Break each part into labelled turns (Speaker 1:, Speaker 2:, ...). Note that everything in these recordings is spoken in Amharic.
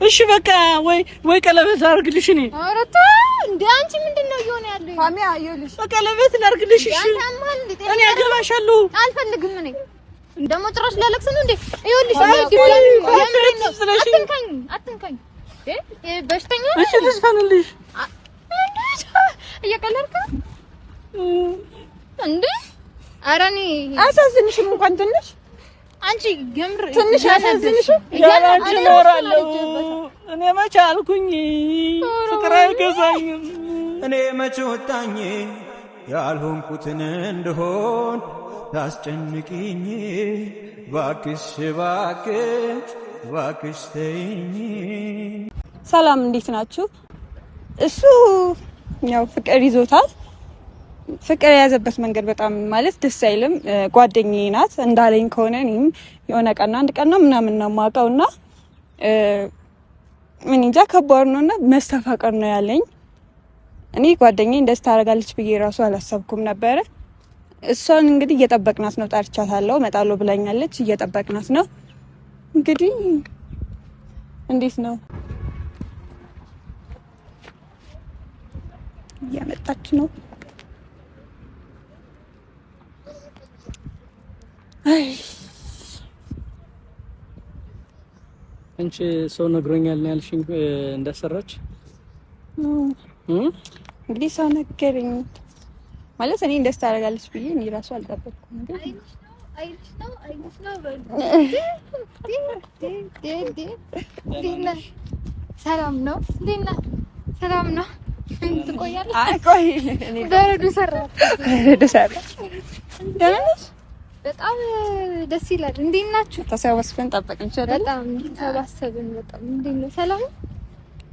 Speaker 1: እሺ በቃ ወይ ቀለበት አርግልሽ እኔ
Speaker 2: አረታ እንዴ አንቺ ምንድነው እየሆነ ያለው
Speaker 3: ፋሚያ አየልሽ
Speaker 1: ቀለበት ላርግልሽ እሺ እኔ አገባሻለሁ
Speaker 2: አልፈልግም እኔ እንደሞ ጭራሽ ላለቅስ ነው እንዴ ይኸውልሽ አትንካኝ በሽተኛ
Speaker 1: እሺ ልዝፈንልሽ
Speaker 2: እየቀለድክ እንዴ ኧረ እኔ
Speaker 3: አሳዝንሽም እንኳን ትንሽ
Speaker 2: አንቺ ገምር
Speaker 3: ትንሽ አሳዝንሽ
Speaker 1: ያላንቺ ኖራለሁ እኔ መቼ አልኩኝ ፍቅር አይገዛኝም
Speaker 4: እኔ መቼ ወጣኝ ያልሆንኩትን እንደሆን ታስጨንቂኝ ባክሽ ተይኝ።
Speaker 3: ሰላም እንዴት ናችሁ? እሱ ያው ፍቅር ይዞታል። ፍቅር የያዘበት መንገድ በጣም ማለት ደስ አይልም። ጓደኛዬ ናት እንዳለኝ ከሆነ እኔም የሆነ ቀን አንድ ቀን ነው ምናምን ነው የማውቀውና ምን እንጃ ከባድ ነውና መስተፋቀር ነው ያለኝ። እኔ ጓደኛዬ እንደዚህ ታደርጋለች ብዬ ራሱ አላሰብኩም ነበረ። እሷን እንግዲህ እየጠበቅናት ነው። ጠርቻታለሁ፣ እመጣለሁ ብላኛለች። እየጠበቅናት ነው እንግዲህ እንዴት ነው እያመጣች ነው። አይ
Speaker 1: አንቺ ሰው ነግሮኛል ነው ያልሽኝ እንደሰራች
Speaker 3: እንግዲህ ሰው ነገረኝ ማለት እኔ እንደዚህ ታደርጋለች ብዬ እኔ ራሱ አልጠበቅኩም።
Speaker 2: አይልሽ ነው ሰላም ነው ሰላም ነው ትቆያለሽ?
Speaker 3: አይ ቆይ እኔ
Speaker 2: በረዶ ሰራ
Speaker 3: ደህና ነሽ?
Speaker 2: በጣም ደስ ይላል። እንዴት ናችሁ?
Speaker 3: ተሰባስበን ጠበቅን ይችላል።
Speaker 2: በጣም ተሰባሰብን። በጣም እንዴት ነው? ሰላም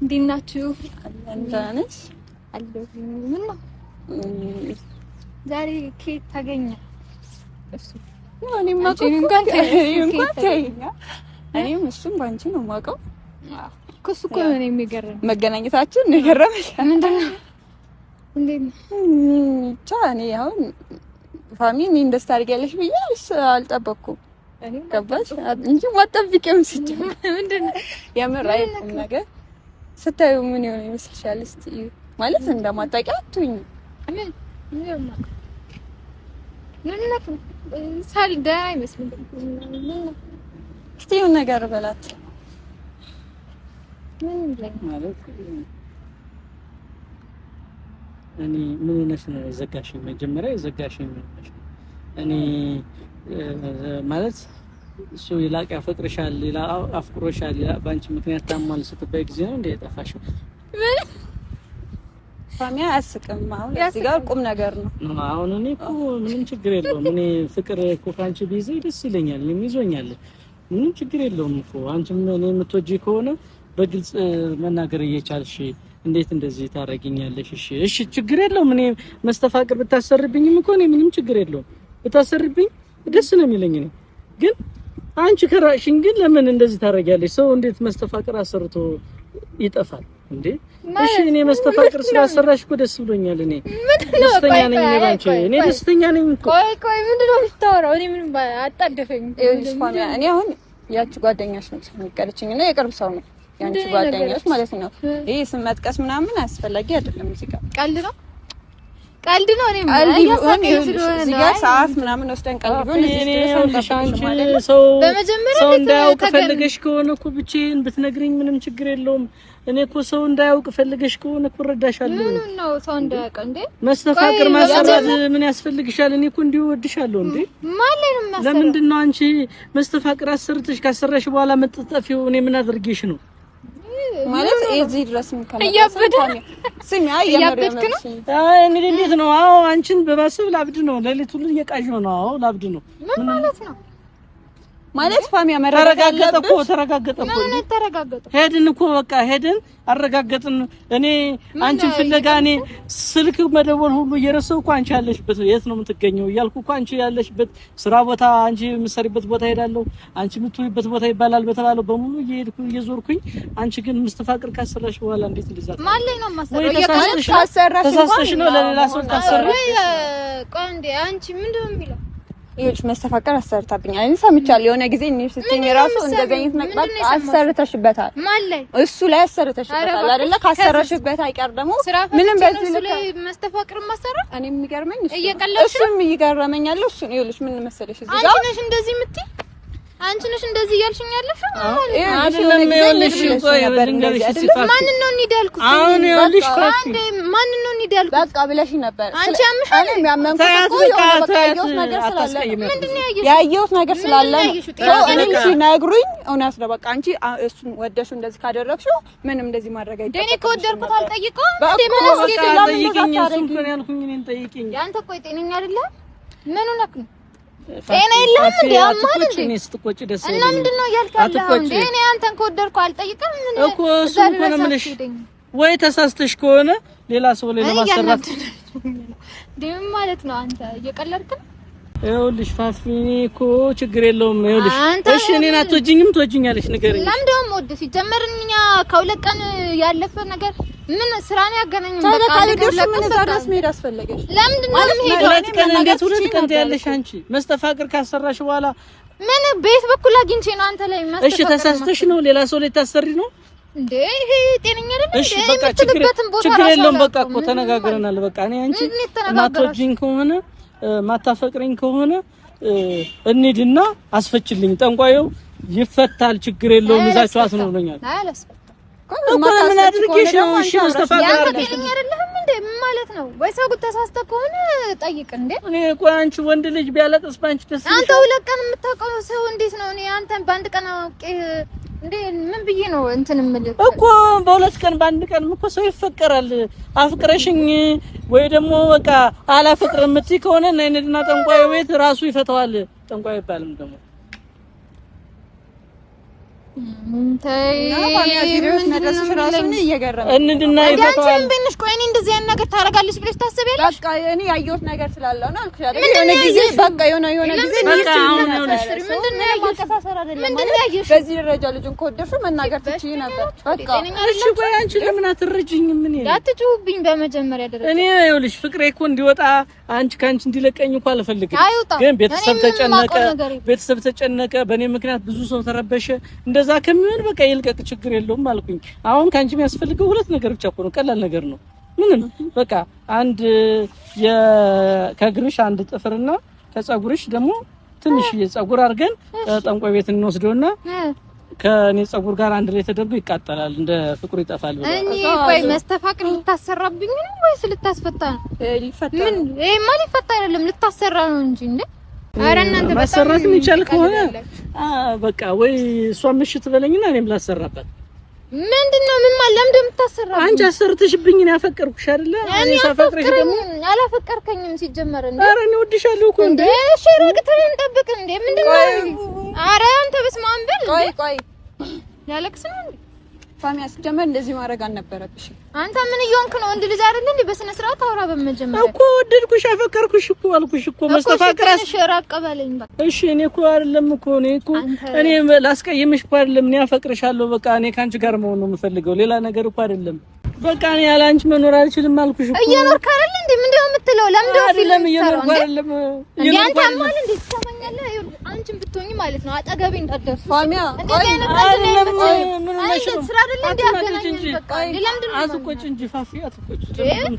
Speaker 2: እንዴት ናችሁ?
Speaker 3: ደህና ነሽ?
Speaker 2: አለሁ። ምን ነው ዛሬ ኬክ ታገኘ? እሱ
Speaker 3: እኔም እሱም ባንቺ ነው የማውቀው።
Speaker 2: ከሱ እኮ ነው የሚገርም
Speaker 3: መገናኘታችን ነው የገረመሽ።
Speaker 2: ምንድነው? እንዴት ነው?
Speaker 3: ብቻ እኔ አሁን ፋሚሊ እንደዚህ ታደርጊያለሽ ብዬ አልጠበቅኩም። ገባሽ እንጂ ማጠብቂም ሲጀምር ምንድነው የምር አይደለም ነገር ስታዩ ምን ይሆን ይመስልሻል? እስቲ ማለት እንደማታውቂው አትሁኝ።
Speaker 2: ሳልዳ አይመስልም።
Speaker 3: እስቲ የሆነ ነገር በላት።
Speaker 2: ምን ላይ
Speaker 1: ማለት እኔ ምን ሆነሽ ነው ዘጋሽኝ? መጀመሪያ ዘጋሽኝ። እኔ ማለት እሱ ይላቅ ያፈቅርሻል፣ አፍቅሮሻል፣ ባንቺ ምክንያት ታሟል ስትባይ ጊዜ ነው እንደ የጠፋሽው።
Speaker 3: ፋሚያ አያስቅም። አሁን እዚህ ጋር ቁም ነገር ነው።
Speaker 1: አሁን እኔ እኮ ምንም ችግር የለውም። እኔ ፍቅር እኮ ካንቺ ቢይዘኝ ደስ ይለኛል። እኔም ይዞኛል። ምንም ችግር የለውም እኮ አንቺም እኔ የምትወጂ ከሆነ በግልጽ መናገር እየቻልሽ እንዴት እንደዚህ ታረጊኛለሽ? እሺ ችግር የለውም። እኔ መስተፋቅር ብታሰርብኝም እኮ እኔ ምንም ችግር የለውም። ብታሰርብኝ ደስ ነው የሚለኝ ነው። ግን አንቺ ከራሽን ግን ለምን እንደዚህ ታረጊያለሽ? ሰው እንዴት መስተፋቅር አሰርቶ ይጠፋል እንዴ? እሺ እኔ መስተፋቅር ስላሰራሽ እኮ ደስ ብሎኛል። እኔ ደስተኛ ነኝ። እኔ ደስተኛ ነኝ እኮ።
Speaker 2: ቆይ ምንድነው የምታወራው? እኔ ምንም አጣደፈኝ።
Speaker 3: ይኸውልሽ ፋሚያ እኔ አሁን ያቺ ጓደኛሽ ነች የሚቀርችኝ እና የቅርብ ሰው ነው ያንቺ ጓደኛሽ ማለት ነው። ይሄ ስም መጥቀስ ምናምን አስፈላጊ አይደለም። እዚህ ጋር
Speaker 2: ቀልድ ነው። እኔ ያሳቀኝ ስለሆነ
Speaker 3: እዚህ ጋር ሰዓት ምናምን ወስደን ቀልድ ነው።
Speaker 1: ሰው እንዳያውቅ ፈልገሽ ከሆነ እኮ ብቻዬን ብትነግሪኝ ምንም ችግር የለውም። እኔ እኮ ሰው እንዳያውቅ ፈልገሽ ከሆነ እኮ እረዳሻለሁ።
Speaker 2: ምን ነው ሰው እንዳያውቅ እንዴ?
Speaker 1: መስተፋቅር ማሰራት ምን ያስፈልግሻል? እኔ እኮ እንዲሁ ወድሻለሁ እንዴ።
Speaker 2: ማለት ነው ማሰራት።
Speaker 1: ለምንድን ነው አንቺ መስተፋቅር አሰርተሽ ካሰራሽ በኋላ መጥጠፊው እኔ ምን አድርጌሽ ነው?
Speaker 3: ማለት እዚህ ድረስ ምን ከመጣ ስሚ
Speaker 2: እያበድክ ነው።
Speaker 1: እኔ እንዴት ነው? አዎ አንቺን በማሰብ ላብድ ነው። ሌሊት ሁሉ እየቃዠሁ ነው። አዎ ላብድ ነው።
Speaker 2: ምን ማለት ነው?
Speaker 3: ማለት ፋሚያ
Speaker 1: ተረጋገጠ እኮ
Speaker 2: ምን ተረጋገጠ?
Speaker 1: ሄድን እኮ በቃ ሄድን አረጋገጥን። እኔ አንቺን ፍለጋ እኔ ስልክ መደወል ሁሉ እየረሳሁ እኮ አንቺ ያለሽበት የት ነው የምትገኘው እያልኩ እኮ አንቺ ያለሽበት ስራ ቦታ፣ አንቺ የምትሰሪበት ቦታ ሄዳለሁ፣ አንቺ የምትውይበት ቦታ ይባላል በተባለው በሙሉ እየሄድኩ እየዞርኩኝ፣ አንቺ ግን መስተፋቅር ካሰራሽ በኋላ እንዴት እንደዛ
Speaker 2: ማለት ነው ማሰራው?
Speaker 1: ተሳስተሽ ነው ለሌላ ሰው ታሰራ።
Speaker 2: ቆይ እንዴ አንቺ ምንድነው የሚለው?
Speaker 3: ይኸውልሽ መስተፋቀር አሰርታብኛል። እኔ ሰምቻለሁ የሆነ ጊዜ እኔ ስትኝ ራሱ እንደዚህ አይነት ነገር አሰርተሽበታል።
Speaker 2: ማለት
Speaker 3: እሱ ላይ አሰርተሽበታል አይደለ? ካሰረሽበት አይቀር ደግሞ ምንም በዚህ ላይ
Speaker 2: መስተፋቅር ማሰራ
Speaker 3: እኔ የሚገርመኝ
Speaker 2: እየቀለድሽ
Speaker 3: እሱም ይገርመኛል። እሱ ነው ይኸውልሽ ምን መሰለሽ እዚህ ጋር
Speaker 2: አንቺ ነሽ እንደዚህ የምትይ አንቺ ነሽ እንደዚህ እያልሽኝ ያለሽ
Speaker 1: አይደለም። ይኸውልሽ ቆይ በድንገርሽ ሲፋፍ
Speaker 2: ማን ነው እንሂድ ያልኩት?
Speaker 1: አሁን ይኸውልሽ
Speaker 2: አንዴ ማን ነው እንሂድ ያልኩት?
Speaker 3: በቃ ብለሽ ነበር።
Speaker 2: አንቺ አምሻል
Speaker 3: እኔ የሚያመንኩት እኮ ያየሁት ነገር ስላለ
Speaker 2: ምንድነው
Speaker 3: ያየሁት ነገር ስላለ እኔ ሲነግሩኝ እውነት ነው። በቃ አንቺ እሱን ወደሽው እንደዚህ ካደረግሽው ምንም እንደዚህ ማድረግ አይደለም።
Speaker 2: እኔ ከወደድኩት አልጠይቀውም እንዴ? ምን
Speaker 1: አስገኝ ጠይቂኝ። እሱን እኮ ነው ያልኩኝ። እኔን ጠይቂኝ።
Speaker 2: ያንተ እኮ ጤነኛ አይደለም። ምን ሆነክ ነው? ጤና የለም እንዴ? አማን እንዴ?
Speaker 1: እኔ ስትቆጪ ደስ
Speaker 2: ይለኛል። እና ምንድነው ያልካለህ እንዴ? እኔ አንተን ከወደድኩ አልጠይቅም። ምን
Speaker 1: እኮ እሱን እኮ ነው የምልሽ። ወይ ተሳስተሽ ከሆነ ሌላ ሰው ላይ ለማሰራት
Speaker 2: ደም ማለት ነው። አንተ እየቀለድክ ነው።
Speaker 1: ይኸውልሽ ፋፊ እኔ እኮ ችግር የለውም። ይኸውልሽ እሺ እኔን አትወጂኝም ትወጂኛለሽ ንገሪኝ።
Speaker 2: ለምን ደግሞ ወደ ሲጀመር እኛ ከሁለት ቀን ያለፈ ነገር ምን ስራ ነው ያገናኘን? በቃ
Speaker 3: ምን ዛሬስ መሄድ አስፈለገሽ?
Speaker 2: ለምንድን ነው የምሄደው?
Speaker 1: ሁለት ቀን እንዴት ሁለት ቀን ትያለሽ አንቺ? መስተፋቅር ካሰራሽ በኋላ
Speaker 2: ምን ቤት በኩል አግኝቼ ነው አንተ ላይ መስተፋቅር?
Speaker 1: እሺ ተሳስተሽ ነው ሌላ ሰው ላይ ታሰሪ ነው
Speaker 2: እንዴ? ይሄ ጤነኛ አይደል?
Speaker 1: እሺ በቃ ችግር የለውም። በቃ እኮ ተነጋግረናል። በቃ እኔ አንቺ ማትወጂኝ ከሆነ ማታፈቅረኝ ከሆነ እንሂድና አስፈችልኝ። ጠንቋዩ ይፈታል። ችግር የለውም። ይዛችሁ አስነውልኛል እኮ ምን አድርጌሽ ነው? እሺ መስተፋቅር አድርጌሽ
Speaker 2: ጤነኛ አይደለህም እንዴ? ምን ማለት ነው? ወይ ሰው ተሳስተህ ከሆነ ጠይቅ እንዴ።
Speaker 1: እኔ እኮ አንቺ ወንድ ልጅ ቢያለቅስ ባንቺ ደስ ይላል።
Speaker 2: አንተ ሁለት ቀን የምታውቀው ሰው እንዴት ነው? እኔ አንተን በአንድ ቀን አውቄ እንዴ ምን ብዬ ነው እንትን የምልህ
Speaker 1: እኮ በሁለት ቀን በአንድ ቀን እኮ ሰው ይፈቀራል። አፍቅረሽኝ ወይ ደግሞ በቃ አላፈቅርም የምትይ ከሆነ ነይና ጠንቋይ ቤት ራሱ ይፈታዋል። ጠንቋይ ይባልም ደግሞ እንድና ይፈታዋል።
Speaker 2: በእንሽ ቆይ እኔ እንደዚህ አይነት ነገር ታደርጋለች ብለሽ ታስቢያለሽ?
Speaker 3: በቃ እኔ ያየሁት ነገር ስላለ ነው አልኩሽ አይደል? የሆነ ጊዜ በቃ የሆነ ጊዜ በዚህ ደረጃ ልጁን ከወደድሽው መናገር ትችይ ነበር። በቃ
Speaker 1: እሺ ቆይ አንቺ ለምን አትረጂኝም? ምን ይላል?
Speaker 2: አትጩህብኝ። በመጀመሪያ ደረጃ
Speaker 1: እኔ ይኸውልሽ ፍቅሬ እኮ እንዲወጣ አንቺ ካንቺ እንዲለቀኝ እንኳን አልፈልግም። ግን ቤተሰብ ተጨነቀ፣ በእኔ ምክንያት ብዙ ሰው ተረበሸ። እንደዛ ከሚሆን በቃ ይልቀቅ፣ ችግር የለውም አልኩኝ። አሁን ካንቺ የሚያስፈልገው ሁለት ነገር ብቻ እኮ ነው። ቀላል ነገር ነው። ምንም በቃ አንድ ከእግርሽ አንድ ጥፍርና ከጸጉርሽ ደግሞ ትንሽ የጸጉር አድርገን ጠንቋይ ቤት እንወስደውና ከኔ ጸጉር ጋር አንድ ላይ ተደርጎ ይቃጠላል፣ እንደ ፍቅሩ ይጠፋል ብሎ
Speaker 2: እኔ ቆይ መስተፋቅር ልታሰራብኝ ነው ወይስ ልታስፈታ ነው? ምን ይሄማ ሊፈታ አይደለም ልታሰራ ነው እንጂ እንዴ። ኧረ እናንተ በጣም
Speaker 1: ማሰራት የሚቻል ከሆነ በቃ ወይ እሷን ምሽት በለኝና እኔም ላሰራበት።
Speaker 2: ምንድነው? ምን ማለት ለምን እንደምታሰራ?
Speaker 1: አንቺ አሰርተሽብኝ ነው ያፈቀርኩሽ አይደለ? እኔ ሳፈቅርሽ ደግሞ
Speaker 2: አላፈቀርከኝም ሲጀመር እንዴ።
Speaker 1: ኧረ እኔ ወድሻለሁ እኮ እንዴ።
Speaker 2: እሺ ረግተን እንጠብቅ እንዴ። ምንድነው? ኧረ አንተ በስመ አብ በል።
Speaker 3: ቆይ
Speaker 2: ያለቅስ ነው እንዴ?
Speaker 3: ፋሚያ ሲጀመር እንደዚህ ማድረግ አልነበረብሽም።
Speaker 2: አንተ ምን እየሆንክ ነው? ወንድ ልጅ አይደል እንዴ? በስነ ስርዓት አውራ። በመጀመሪያ
Speaker 1: እኮ ወደድኩሽ አፈቀርኩሽ እኮ አልኩሽ እኮ መስተፋቅራስ።
Speaker 2: እሺ ራቅ በለኝ በቃ።
Speaker 1: እሺ እኔ እኮ አይደለም እኮ እኔ ላስቀይምሽ እኮ አይደለም። እኔ አፈቅርሻለሁ በቃ። እኔ ካንቺ ጋር መሆን ነው የምፈልገው፣ ሌላ ነገር እኮ አይደለም። በቃ እኔ ያለ አንቺ መኖር አልችልም አልኩሽ እኮ።
Speaker 2: እየኖርክ አይደል እንዴ? ምንድነው የምትለው? ለምንድነው
Speaker 1: አይደለም እየኖርኩ አይደለም
Speaker 2: ያንተ አማን እንዴ? ትሰማኛለህ? አንቺም ብትሆኚ ማለት ነው አጠገቤ እንዳትደርሱ
Speaker 3: ፋሚያ።
Speaker 2: ቆይ
Speaker 1: አይደለም ምን
Speaker 2: ነሽ ነው ስራ አይደል እንዴ? ያገናኘን በቃ ለምንድነው
Speaker 1: አትቆጭ እንጂ ፋፊ አትቆጭ።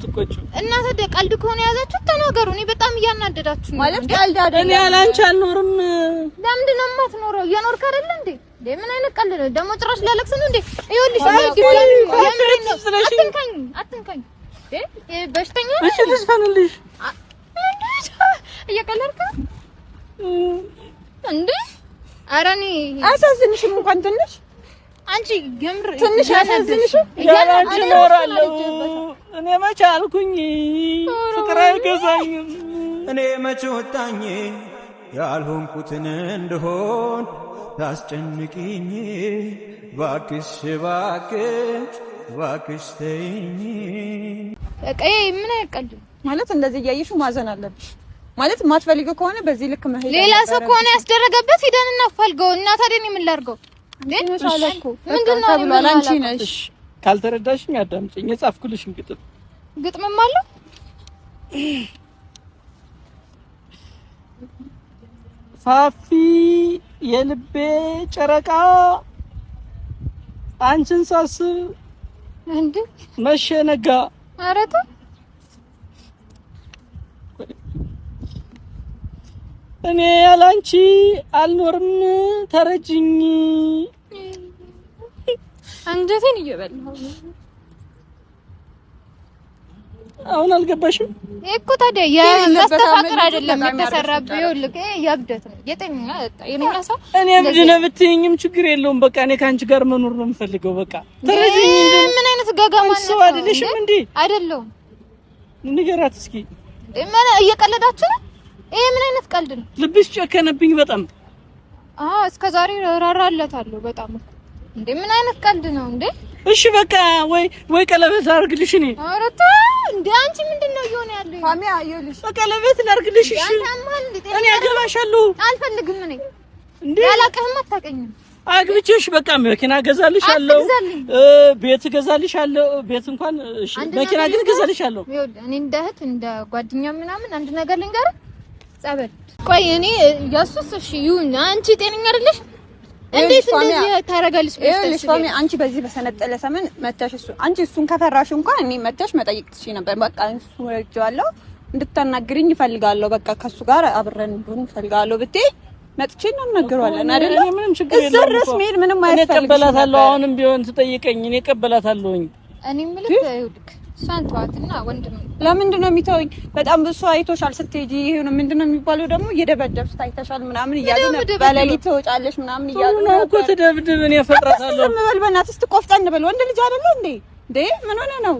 Speaker 1: ትቆጭ
Speaker 2: እና ታዲያ ቀልድ ከሆነ ያዛችሁ ተናገሩ። እኔ በጣም እያናደዳችሁ ነው
Speaker 3: ማለት ቀልድ አይደለም።
Speaker 1: እኔ ያለ አንቺ አልኖርም።
Speaker 2: ለምንድነው የማትኖረው? እየኖርክ አይደል እንዴ? ምን አይነት ቀልድ ነው ደግሞ? ጭራሽ ላለቅስ ነው እንዴ? ይኸውልሽ አትንካኝ በሽተኛ
Speaker 1: እሺ ልዝፈንልሽ
Speaker 2: እየቀለድክ እንዴ? ኧረ እኔ
Speaker 3: አያሳዝንሽም እንኳን ትንሽ
Speaker 2: አንቺ ግምር
Speaker 3: ትንሽ አያሳዝንሽም?
Speaker 1: ያላንቺ እኖራለሁ እኔ መቼ አልኩኝ ፍቅር አይገዛኝም።
Speaker 4: እኔ መቼ ወጣኝ ያልሆንኩትን እንደሆን ታስጨንቂኝ ባክሽ ባክሽ ባክሽ ተይኝ።
Speaker 2: በቃ ምን አይቀልድ
Speaker 3: ማለት እንደዚህ እያየሽው ማዘን አለብሽ ማለት የማትፈልጊው ከሆነ በዚህ ልክ መሄድ
Speaker 2: ሌላ ሰው ከሆነ ያስደረገበት ሂደን እናፋልገው እና ታዲያ እኔ ምን ላድርገው? ምንድነው
Speaker 3: ተብሏል። አንቺ ነሽ
Speaker 1: ካልተረዳሽኝ አዳምጪኝ። የጻፍኩልሽን ግጥምም
Speaker 2: አለው
Speaker 1: ፋፊ የልቤ ጨረቃ አንቺን ሳስብ
Speaker 2: እንዴ
Speaker 1: መሸ ነጋ።
Speaker 2: ኧረ ተው
Speaker 1: እኔ ያላንቺ አልኖርም ተረጅኝ።
Speaker 2: አንጀቴን እየበላሁ
Speaker 1: አሁን አልገባሽም
Speaker 2: እኮ ታዲያ የማስተፋቀር አይደለም የተሰራብህ። ይኸውልህ ያብደት ነው የጤነኛ ሰው
Speaker 1: እኔ ብድነ ብትይኝም ችግር የለውም። በቃ እኔ ከአንቺ ጋር መኖር ነው የምፈልገው። በቃ ተረጅኝ።
Speaker 2: ምን አይነት ገገማ ነው?
Speaker 1: ሰው አይደለሽም እንዴ?
Speaker 2: አይደለሁም።
Speaker 1: ንገራት እስኪ።
Speaker 2: ምን እየቀለዳችሁ ነው? ይሄ ምን አይነት ቀልድ ነው?
Speaker 1: ልብሽ ጨከነብኝ በጣም።
Speaker 2: እስከዛሬ ራራለታለሁ በጣም እንዴ። ምን አይነት ቀልድ ነው እንዴ?
Speaker 1: እሺ በቃ ወይ ቀለበት ላድርግልሽ። እኔ
Speaker 2: ኧረ ተው እንዴ! አንቺ ምንድነው እየሆነ ያለው?
Speaker 3: ፋሚያ ይኸውልሽ
Speaker 1: ቀለበት ላድርግልሽ። እሺ እኔ አገባሻለሁ።
Speaker 2: አልፈልግም። እኔ
Speaker 1: እንዴ
Speaker 2: ያላቀህም አታውቀኝም።
Speaker 1: አግብቼሽ በቃ መኪና ገዛልሻለሁ፣ ቤት ገዛልሻለሁ። ቤት እንኳን እሺ፣ መኪና ግን ገዛልሻለሁ።
Speaker 2: ይኸውልህ እኔ እንደ እህት እንደ ጓደኛ ምናምን አንድ ነገር ልንገርህ። ጸበል ቆይ እኔ ያሱስ እሺ ይሁን። አንቺ ጤነኛ አይደለሽ? እንዴት እንደዚህ ታረጋለሽ?
Speaker 3: ይኸውልሽ ፋሚ አንቺ በዚህ በሰነጠለ ሰመን መተሽ አንቺ እሱን ከፈራሽ እንኳን እኔ መተሽ መጠየቅ ትችይ ነበር። በቃ እሱ ወርጃለሁ እንድታናግሪኝ እፈልጋለሁ። በቃ ከሱ ጋር አብረን እንድን እፈልጋለሁ ብትይ መጥቼ ነው እናገራለን አይደል?
Speaker 1: ምንም ችግር የለውም።
Speaker 3: እዝርስ ሜል ምንም አያስፈልግም።
Speaker 1: እኔ ቀበላታለሁ። አሁንም ቢሆን ትጠይቀኝ እኔ ቀበላታለሁኝ።
Speaker 2: እኔ ምልክ ይኸውልህ እሷን ተዋትና ወንድም
Speaker 3: ለምንድን ነው የሚተውኝ? በጣም ብዙ አይቶሻል ስትሄጂ። ይሄ ነው ምንድነው የሚባለው ደግሞ እየደበደብሽ ታይተሻል ምናምን እያሉ ነው። በሌሊት ትወጫለሽ ምናምን እያሉ ነው እኮ።
Speaker 1: ትደብድብ እኔ እፈጥራታለሁ።
Speaker 3: ዝም በል በእናትህ እስቲ ቆፍጠን በል። ወንድ ልጅ አይደለ እንዴ? ምን ሆነ ነው?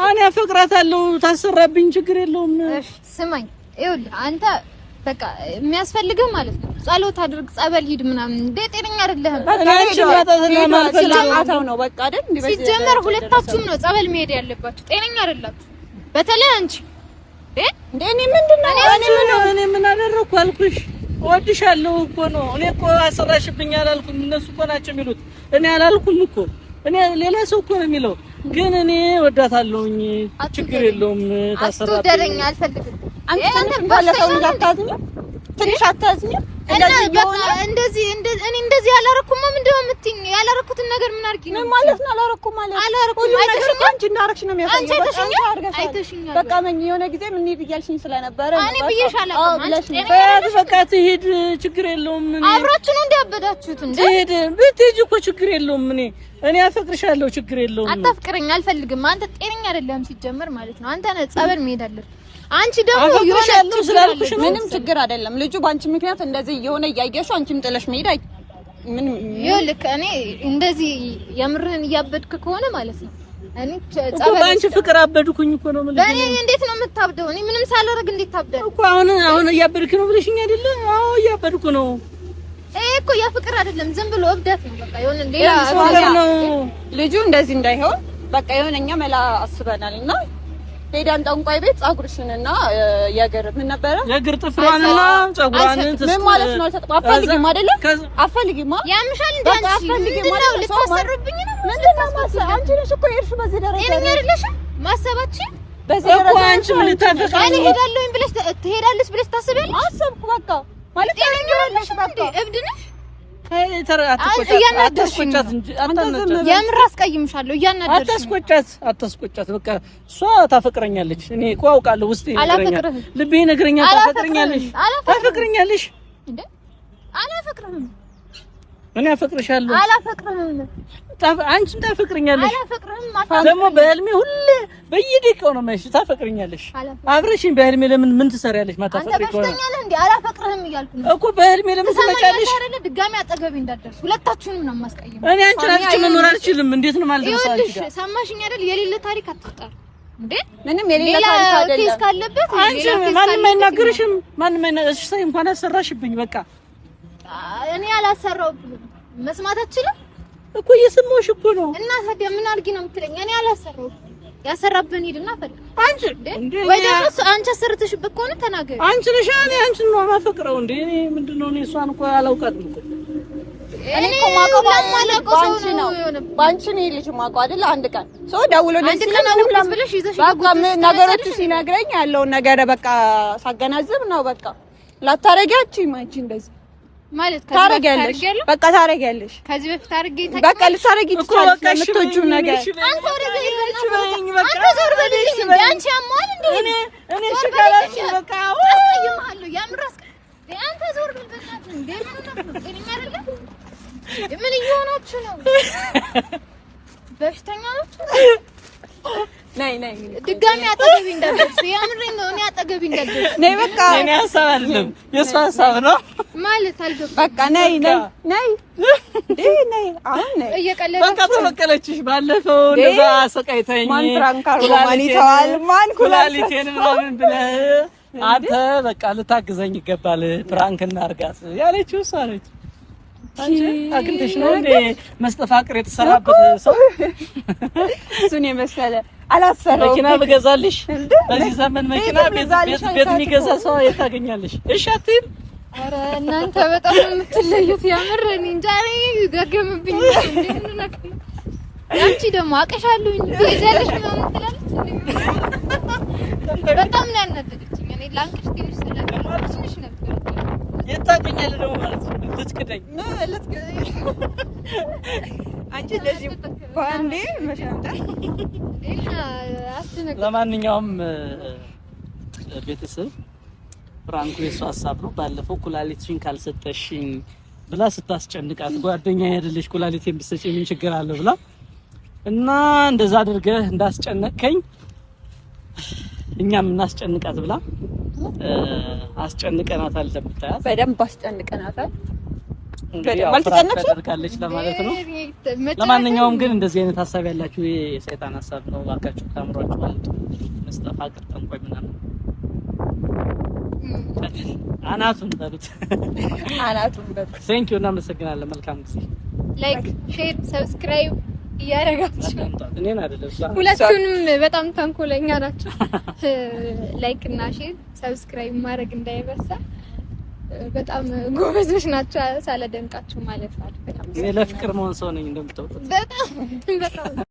Speaker 1: እኔ አፈቅራታለሁ። ታሰራብኝ ችግር የለውም።
Speaker 2: እሺ ስማኝ፣ ይኸውልህ አንተ በቃ የሚያስፈልግህ ማለት ነው ጸሎት አድርግ፣ ጸበል ሂድ ምናምን። እንዴ ጤነኛ አይደለህም።
Speaker 1: አንቺ ማጣትና ማልፈልጋታው
Speaker 3: ነው በቃ አይደል? እንዴ
Speaker 2: ሲጀመር ሁለታችሁም ነው ጸበል መሄድ ያለባችሁ። ጤነኛ አይደላችሁ። በተለይ አንቺ
Speaker 3: እንዴ እኔ ምንድነው
Speaker 1: እኔ ምን አደረኩ አልኩሽ? እወድሻለሁ እኮ ነው። እኔ እኮ አሰራሽብኝ አላልኩም። እነሱ እኮ ናቸው የሚሉት። እኔ አላልኩም እኮ። እኔ ሌላ ሰው እኮ ነው የሚለው። ግን እኔ ወዳታለሁኝ። ችግር የለውም። ታሰራብኝ
Speaker 2: አትደረኛ አልፈልግም።
Speaker 3: አንተ ባለፈው እንዳታዝኝ ትንሽ አታዝኝ።
Speaker 2: እንደዚህ እኔ እንደዚህ ያላረኩም ምንድነው የምትይኝ? ያላረኩትን ነገር ምን አድርጊ ነው
Speaker 3: ማለት ነው? አላረኩም ማለት
Speaker 2: አላረኩም አይተሽኝ
Speaker 3: አንቺ እንዳረክሽ ነው የሚያሳየው።
Speaker 2: አይተሽኛል።
Speaker 3: በቃ ምን የሆነ ጊዜ ምን ይል እያልሽኝ ስለነበረ
Speaker 2: እኔ ብዬሻለሁ።
Speaker 1: በቃ ትሄድ ችግር የለውም።
Speaker 2: አብራችሁ ነው እንዲያበዳችሁት እንዴ?
Speaker 1: ትሄድ ብትሄጂ እኮ ችግር የለውም። እኔ አፈቅርሻለሁ ችግር የለውም።
Speaker 2: አታፍቅረኝ አልፈልግም። አንተ ጤነኛ አይደለም ሲጀመር ማለት ነው። አንተ ነህ ጸበል መሄድ አለብህ። አንቺ ደግሞ
Speaker 1: ይሆናል ስላልኩሽ
Speaker 3: ምንም ችግር አይደለም። ልጁ ባንቺ ምክንያት እንደዚህ የሆነ እያየሽው አንቺም ጥለሽ መሄድ ምንም
Speaker 2: ይኸውልህ እኔ እንደዚህ የምርህን እያበድክ ከሆነ ማለት ነው እኔ
Speaker 1: እኮ ባንቺ ፍቅር አበድኩኝ እኮ ነው ማለት ነው።
Speaker 2: በእኔ እንዴት ነው የምታብደው? እኔ ምንም ሳላደርግ እንዴት ታብዳለህ
Speaker 1: እኮ? አሁን እያበድክ ነው ብለሽኝ አይደለ? አዎ እያበድኩ ነው።
Speaker 2: ይሄ እኮ የፍቅር አይደለም ዝም ብሎ እብደት ነው። በቃ የሆነ ሌላ
Speaker 3: ነገር ነው። ልጁ እንደዚህ እንዳይሆን በቃ የሆነኛ መላ አስበናልና ሄዳን ጠንቋይ ቤት ጸጉርሽንና የእግር ምን ነበረ
Speaker 1: የእግር ጥፍሯንና ጸጉሯን
Speaker 3: ምን ማለት ነው? አትፈልጊም አይደለ? አትፈልጊም
Speaker 2: ያምሻል እንዴ? ምንድነው ልታሰሩብኝ ነው?
Speaker 3: ምንድነው ማሰብ? አንቺ ነሽ እኮ የሄድሽው በዚህ ደረጃ።
Speaker 2: ጤነኛ አይደለሽም። ማሰባችን
Speaker 3: በዚህ ደረጃ
Speaker 1: እኮ አንቺ ምን ልታፈቃኝ
Speaker 2: እኔ ሄዳለሁኝ ብለሽ ትሄዳለሽ ብለሽ ታስቢያለሽ?
Speaker 3: አሰብኩ በቃ ማለት
Speaker 2: ጤነኛ አይደለሽም እንዴ? እብድ ነሽ። የምር አስቀይምሻለሁ።
Speaker 1: አታስቆጫት። በቃ እሷ ታፈቅረኛለች። እኔ እኮ አውቃለሁ። ውስጤ ይነግረኛል፣ ልቤ ይነግረኛል። ታፈቅረኛለሽ
Speaker 2: እንዴ? አላፈቅርህም።
Speaker 1: እኔ አፈቅርሻለሁ።
Speaker 2: አላፈቅርህም።
Speaker 1: አንቺም ታፈቅረኛለሽ።
Speaker 2: አላፈቅርህም።
Speaker 1: ደግሞ በህልሜ ሁሌ በየደቂቃው ነው የማይሽ። ታፈቅረኛለሽ። አብረሽኝ በህልሜ ለምን ምን ትሰሪያለሽ? ማታፈቅሪ ከሆነ
Speaker 2: አንተ በስተኛ እንዴ? አላፈቅርህም እያልኩ ነው
Speaker 1: እኮ። በህልሜ ለምን ትመጫለሽ?
Speaker 2: ድጋሚ አጠገቤ እንዳትደርስ። ሁለታችሁንም ነው የማስቀየም።
Speaker 1: እኔ አንቺን አጥቼ መኖር አልችልም። እንዴት ነው ማለት ነው?
Speaker 2: ይኸውልሽ ሰማሽኝ አይደል? የሌለ ታሪክ አትፍጠር እንዴ?
Speaker 3: ምንም የሌለ ታሪክ አይደለም።
Speaker 2: ኬስ ካለበት
Speaker 1: አንቺ ማንም አይናገርሽም። ማንም እሺ ሳይ እንኳን አሰራሽብኝ። በቃ
Speaker 2: እኔ አላሰራሁብኝም። መስማት አትችልም
Speaker 1: እኮ እየሰማሁሽ እኮ ነው።
Speaker 2: እና ታዲያ ምን አድርጊ ነው የምትለኝ? እኔ አላሰራሁም። ያሰራብን ሂድና ፈልግ።
Speaker 1: አንቺ
Speaker 2: እንዴ ወይ ደግሞ አንቺ አሰርተሽበት ከሆነ ተናገሪ።
Speaker 1: አንቺ ነሽ። እኔ አንቺን ነው የማፈቅረው እንዴ? እኔ ምንድነው? እኔ እሷን እኮ አላውቃትም እኮ።
Speaker 3: እኔ እኮ ማውቀው ባንቺ ነው። ባንቺ ነው ልጅ ማውቀው አይደል? አንድ ቀን ሰው ደውሎ
Speaker 2: አንድ ቀን አውቀሽ ብለሽ ይዘሽ
Speaker 3: ነገሮች ሲነግረኝ ያለውን ነገር በቃ ሳገናዝብ ነው በቃ ላታረጋችሁ ማንቺ እንደዚህ
Speaker 2: ማለት
Speaker 3: ታረጊያለሽ። በቃ ታረጊያለሽ።
Speaker 2: ከዚህ በፊት አድርጌ
Speaker 3: በቃ ልታረጊ ትችላለሽ። የምትወጂው ነገር
Speaker 2: አንተ ወደዛ አንተ ዞር በልሽ እንዴ አንቺ አሟል እንዴ እኔ ሽካላሽ በቃ አስቀይምሃለሁ። ያምራስ አንተ ዞር በል በእናትህ እንዴ ምን ነው አይደለም ምን እየሆናችሁ ነው? በሽተኛ ናችሁ?
Speaker 3: ነይ
Speaker 2: ድጋሚ አጠገቢ እንዳትደርስ። ያምሬን ነው። እኔ አጠገቢ እንዳትደርስ።
Speaker 3: ነይ በቃ
Speaker 1: እኔ ሀሳብ አይደለም የእሷ ሀሳብ ነው
Speaker 2: ማለት አልገባም።
Speaker 3: በቃ ነይ አሁን ነይ።
Speaker 2: እየቀለደች
Speaker 1: በቃ ተበቀለችሽ። ባለፈው እንደዛ ሰቃይተኝ
Speaker 3: ማን ፍራንክ አርጎ ማን ይተዋል ማን
Speaker 1: ኩላሊቴን ምናምን ብለህ አንተ በቃ ልታግዘኝ ይገባል ፍራንክ እናርጋት ያለችው እሷ ነች። አንቺ አግኝተሽ ነው እንዴ መስተፋቅር የተሰራበት ሰው
Speaker 3: እሱን የመሰለ አላሰረው
Speaker 1: መኪና በገዛልሽ በዚህ ዘመን መኪና ቤት የሚገዛ ሰው የታገኛለሽ? እሺ አትይም?
Speaker 2: ኧረ እናንተ በጣም የምትለዩት ያምር እኔ እንጃ ደገምብኝ እንዴ ምን ነክ አንቺ ደግሞ አቀሻለሁ እንዴ ይዘልሽ ነው ትላለች በጣም ነው ያናደደችኝ። እኔ ላንቅሽ ትንሽ ስለቀማችሽ ነበር
Speaker 1: የታገኛለህ ደግሞ ማለት ነው ልትክደኝ
Speaker 3: አንቺ ለዚህ ባንዴ መሻንታ
Speaker 1: ለማንኛውም ቤተሰብ ፍራንኩ የሷ ሀሳብ ነው። ባለፈው ኩላሊትሽን ካልሰጠሽኝ ብላ ስታስጨንቃት ጓደኛዬ አይደለሽ ኩላሊቴን ብትሰጪኝ ምን ችግር አለው ብላ እና እንደዛ አድርገህ እንዳስጨነቅከኝ እኛም እናስጨንቃት ብላ አስጨንቀናታል። እንደምታያት
Speaker 3: በደንብ አስጨንቀናታል።
Speaker 1: በደንብ ታደርጋለች ለማለት ነው። ለማንኛውም ግን እንደዚህ አይነት ሀሳብ ያላችሁ የሰይጣን ሀሳብ ነው። እባካችሁ ካምሯችሁ ማለት መስተፋቅር ጠንቋይ ምናምን አናቱን በሉት
Speaker 3: አናቱን በሉት።
Speaker 1: ቴንክ ዩ እናመሰግናለን። መልካም ጊዜ።
Speaker 2: ላይክ ሼር ሰብስክራይብ እያደረጋችሁ
Speaker 1: እኔን አይደለም
Speaker 2: ሁለቱንም በጣም ተንኮለኛ ናቸው። ላይክ እና ሼር ሰብስክራይብ ማድረግ እንዳይረሳ። በጣም ጎበዞች ናቸው። ሳላደንቃችሁ ማለት ነው።
Speaker 1: እኔ ለፍቅር መሆን ሰው ነኝ እንደምታውቁት።
Speaker 2: በጣም